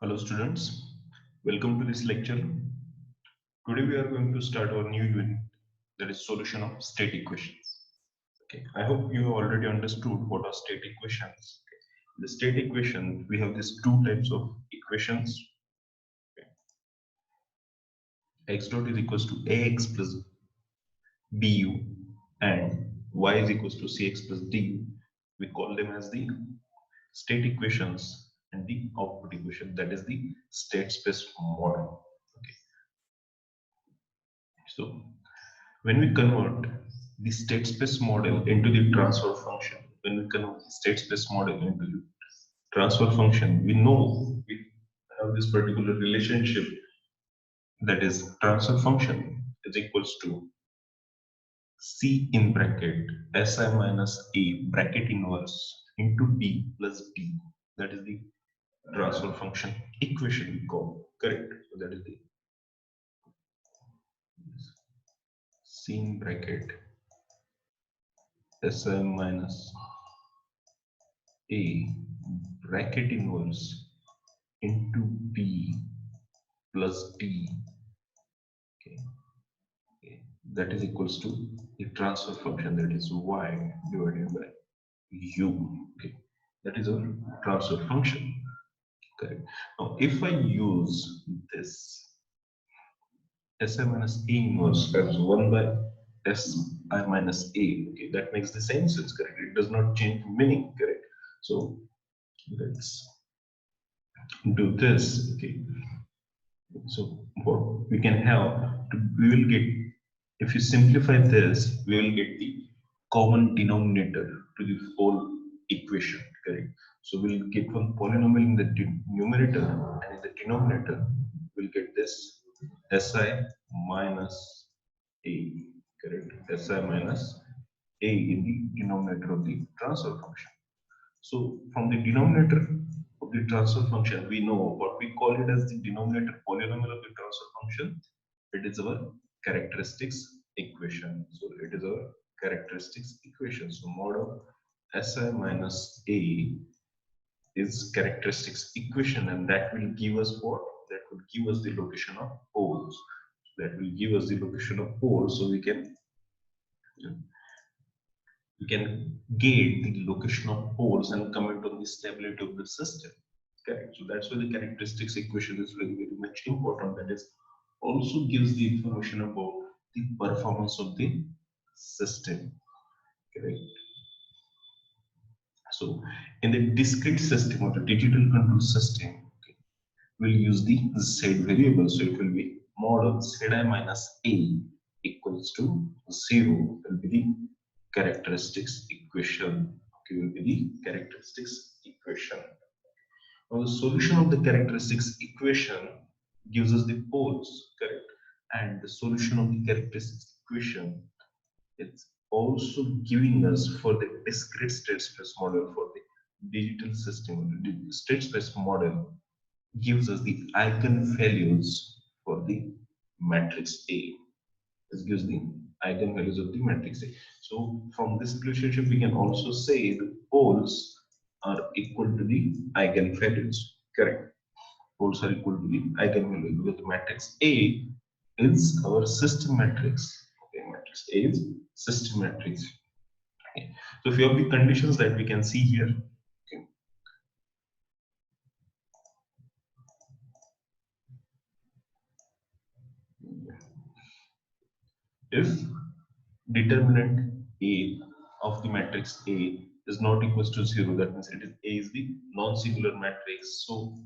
Hello students, welcome to this lecture. Today we are going to start our new unit, that is solution of state equations. Okay, I hope you already understood what are state equations. Okay. In the state equation, we have these two types of equations. Okay. X dot is equals to ax plus bu and y is equals to cx plus du. We call them as the state equations and the output equation, that is the state space model. Okay. So when we convert the state space model into the transfer function, when we convert the state space model into the transfer function, we know we have this particular relationship, that is transfer function is equals to C in bracket Si minus A bracket inverse into B plus B. That is the transfer function equation we call, correct? So that is the C in bracket Si minus A bracket inverse into B plus D. Okay. Okay. That is equals to the transfer function, that is y divided by u. Okay. That is our transfer function. Correct. Now, if I use this Si minus A inverse as 1 by Si minus A, okay, that makes the same sense, correct? It does not change meaning, correct? So let's do this. Okay. So what we can have, we will get, if you simplify this, we will get the common denominator to the whole equation, correct? So we'll get one polynomial in the numerator, and in the denominator, we'll get this Si minus A, correct? Si minus A in the denominator of the transfer function. So from the denominator of the transfer function, we know what we call it as the denominator polynomial of the transfer function. It is our characteristics equation. So it is our characteristics equation. So mod of Si minus A is characteristics equation, and that will give us what? That will give us the location of poles. That will give us the location of poles, so we can gauge the location of poles and comment on the stability of the system. Correct. So that's why the characteristics equation is very, very much important. That is also gives the information about the performance of the system. Correct. So in the discrete system or the digital control system, okay, we'll use the Z variable. So it will be mod of Zi minus A equals to 0 will be the characteristics equation. Okay, will be the characteristics equation. Now the solution of the characteristics equation gives us the poles, correct? And the solution of the characteristics equation, it's also giving us for the discrete state space model for the digital system, the state space model gives us the eigenvalues for the matrix A. This gives the eigenvalues of the matrix A. So from this relationship, we can also say the poles are equal to the eigenvalues. Correct. Poles are equal to the eigenvalues because the matrix A is our system matrix. Okay, matrix A is system matrix. Okay. So if you have the conditions that we can see here. Okay. If determinant A of the matrix A is not equals to 0, that means it is A is the non-singular matrix. So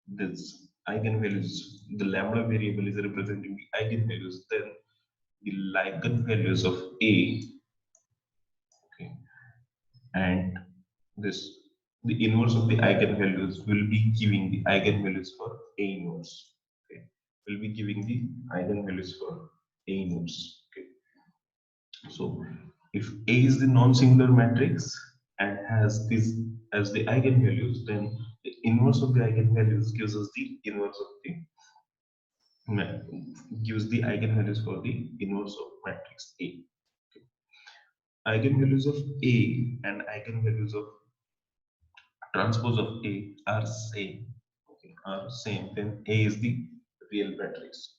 this eigenvalues, the lambda variable is representing the eigenvalues, then the eigenvalues of A, okay, and this the inverse of the eigenvalues will be giving the eigenvalues for A inverse. Okay, will be giving the eigenvalues for A inverse. Okay, so if A is the non-singular matrix and has this as the eigenvalues, then the inverse of the eigenvalues gives us the inverse of the gives the eigenvalues for the inverse of matrix A. Okay. Eigenvalues of A and eigenvalues of transpose of A are same. are same, then A is the real matrix.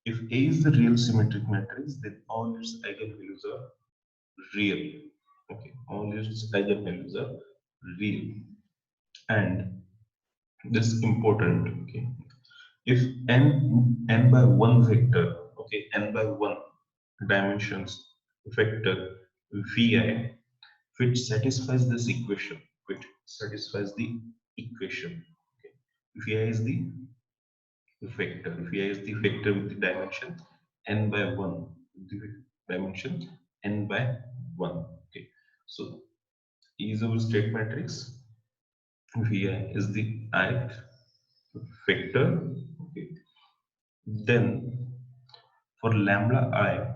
If A is the real symmetric matrix, then all its eigenvalues are real. Okay, all its eigenvalues are real. And this is important. Okay, if n by one vector, okay, n by one dimensions vector vi, which satisfies this equation, which satisfies the equation. Okay. Vi is the vector. Vi is the vector with the dimension n by 1, the dimension n by 1. Okay. So E is our state matrix. Vi is the ith vector. Okay. Then for lambda I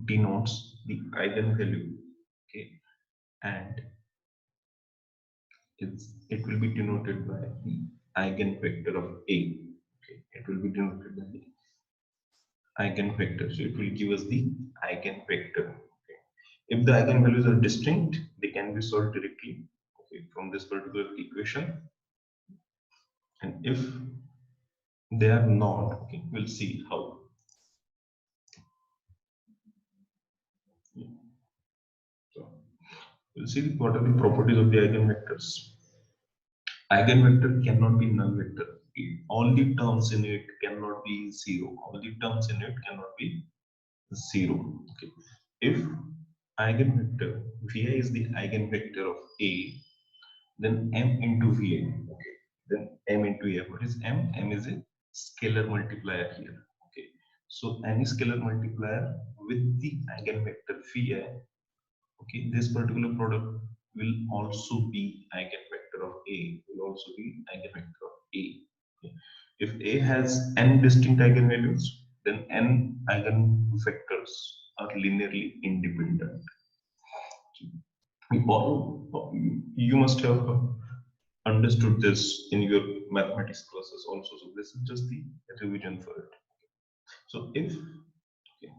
denotes the eigenvalue. Okay. And it will be denoted by the eigenvector of A. Okay. It will be denoted by the eigenvector. So it will give us the eigenvector. Okay. If the eigenvalues are distinct, they can be solved directly, okay, from this particular equation. And if they are not, okay, we'll see how. So we'll see what are the properties of the eigenvectors. Eigenvector cannot be null vector. Okay. All the terms in it cannot be zero. All the terms in it cannot be zero. Okay. If eigenvector Vi is the eigenvector of A, then m into Va. Okay. Then m into A. What is m? M is a scalar multiplier here. Okay. So any scalar multiplier with the eigenvector Vi, okay, this particular product will also be eigenvector of A. Will also be eigenvector of A. Okay. If A has n distinct eigenvalues, then n eigenvectors are linearly independent. You must have understood this in your mathematics classes also. So this is just the revision for it. So if, okay,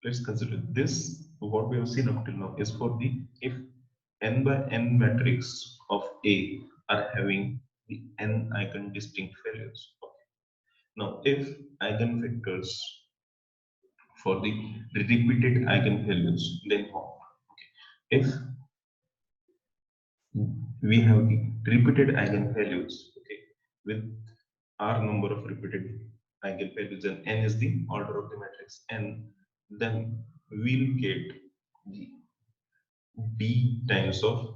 let's consider this. What we have seen up till now is for the if n by n matrix of A are having the n eigen distinct values. Okay. Now if eigenvectors for the repeated eigenvalues, then what? Okay. If we have the repeated eigenvalues, okay, with r number of repeated eigenvalues and n is the order of the matrix n, then we'll get the d times of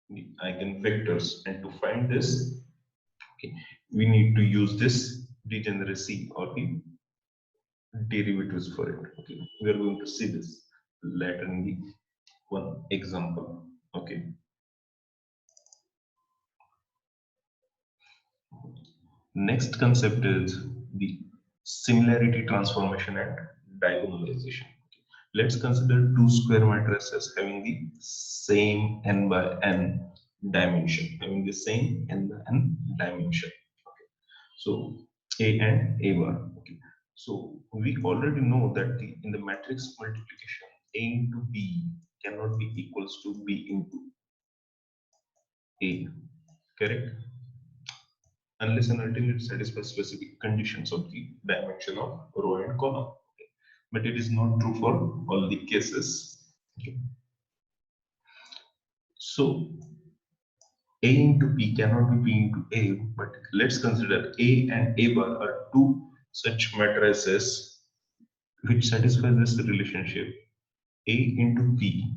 the eigenvectors, and to find this, okay, we need to use this degeneracy or the derivatives for it. Okay, we are going to see this later in the one example. Okay. Next concept is the similarity transformation and diagonalization. Let's consider two square matrices having the same n by n dimension, having the same n by n dimension. Okay. So A and A bar. Okay. So we already know that in the matrix multiplication, A into B cannot be equals to B into A. Correct? Unless and until it satisfies specific conditions of the dimension of row and column. Okay. But it is not true for all the cases. Okay. So A into B cannot be B into A, but let's consider A and A bar are two such matrices which satisfy this relationship. A into B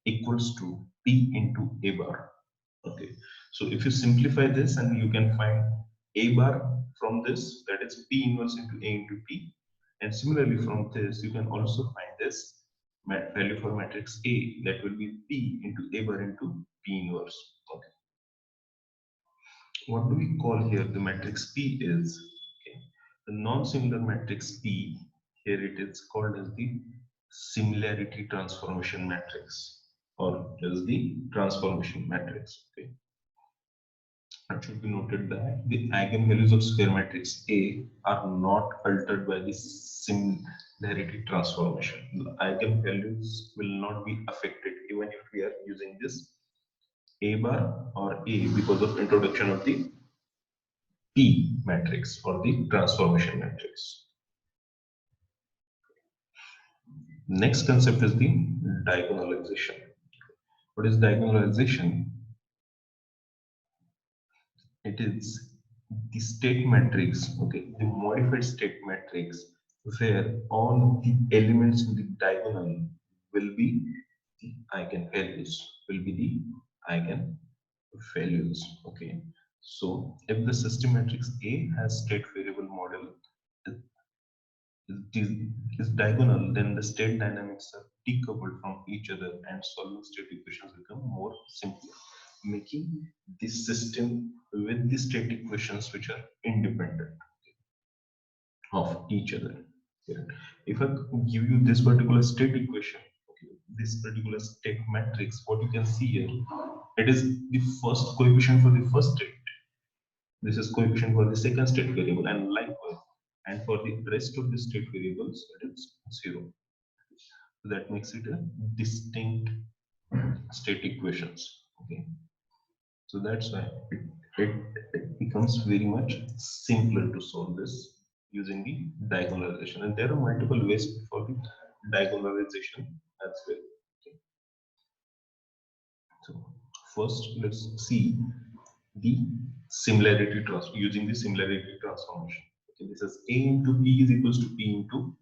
equals to P into A bar. Okay, so if you simplify this, and you can find A bar from this, that is P inverse into A into P, and similarly from this you can also find this value for matrix A, that will be P into A bar into P inverse. Okay, what do we call here the matrix P is? Okay, the non-similar matrix P, here it is called as the similarity transformation matrix, or as the transformation matrix. Okay. It should be noted that the eigenvalues of square matrix A are not altered by the similarity transformation. The eigenvalues will not be affected even if we are using this A bar or A because of introduction of the matrix or the transformation matrix. Next concept is the diagonalization. What is diagonalization? It is the state matrix, okay, the modified state matrix where all the elements in the diagonal will be the eigenvalues, okay. So if the system matrix A has state variable model is, is diagonal, then the state dynamics are decoupled from each other and solving state equations become more simpler, making this system with the state equations which are independent of each other. Yeah. If I give you this particular state equation, okay, this particular state matrix, what you can see here, it is the first coefficient for the first state. This is coefficient for the second state variable, and likewise. And for the rest of the state variables, it is 0. So that makes it a distinct state equations. Okay. So that's why it becomes very much simpler to solve this using the diagonalization. And there are multiple ways for the diagonalization as well. Okay. So first, let's see the similarity transform using the similarity transformation. Okay, this is A into P is equals to P into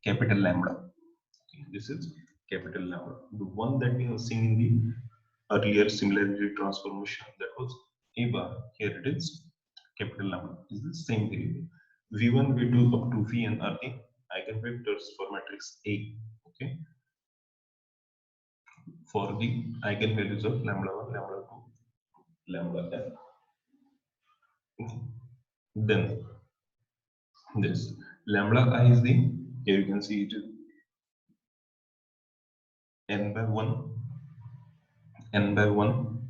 capital lambda. Okay, this is capital lambda. The one that we have seen in the earlier similarity transformation, that was A bar. Here it is capital lambda. This is the same variable. V1, V2 up to Vn are the eigenvectors for matrix A. Okay, for the eigenvalues of lambda 1, lambda 2, lambda n. Okay. Then this lambda I is the, here you can see it is n by 1. N by 1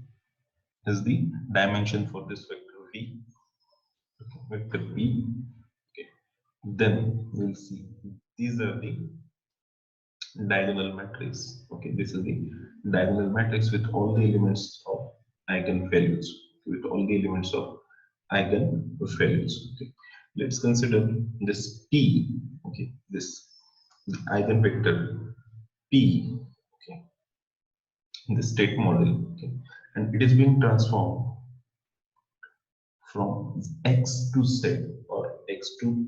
is the dimension for this vector v, vector p. Okay. Then we'll see these are the diagonal matrix. Okay, this is the diagonal matrix with all the elements of eigenvalues. With all the elements of eigenvalues. Okay. Let's consider this p. Okay, this eigenvector p. Okay, in the state model. Okay, and it is being transformed from x to z or x to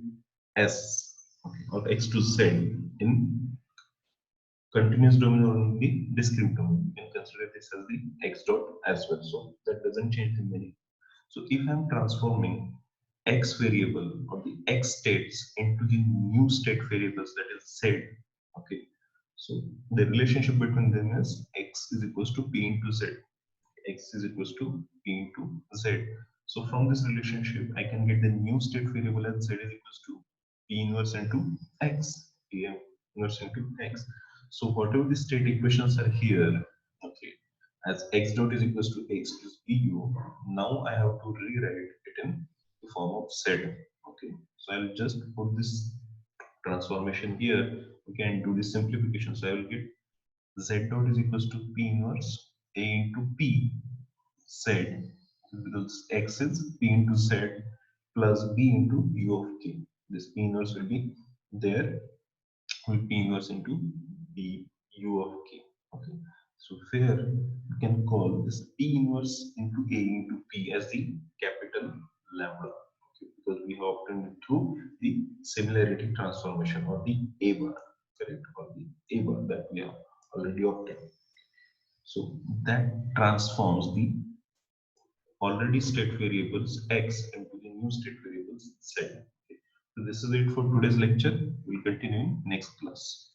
s, okay, or x to z in continuous domain or in the discrete domain. You can consider this as the x dot as well. So that doesn't change the meaning. So if I'm transforming x variable or the x states into the new state variables, that is z, okay. So the relationship between them is x is equals to p into z. X is equals to p into z. So from this relationship, I can get the new state variable as z is equals to p inverse into x, p inverse into x. So whatever the state equations are here, okay, as x dot is equals to x plus pu, now I have to rewrite it in the form of z. Okay, so I'll just put this transformation here. We can do the simplification. So I will get z dot is equals to p inverse a into p z, because x is p into z plus b into u of k. This p inverse will be there, will p inverse into b u of k. Okay, so here you can call this p inverse into a into p as the capital lambda. Okay, because we have obtained it through the similarity transformation or the a bar, correct, or the a bar that we have already obtained. So that transforms the already state variables x into the new state variables z. Okay. So this is it for today's lecture. We'll continue in next class.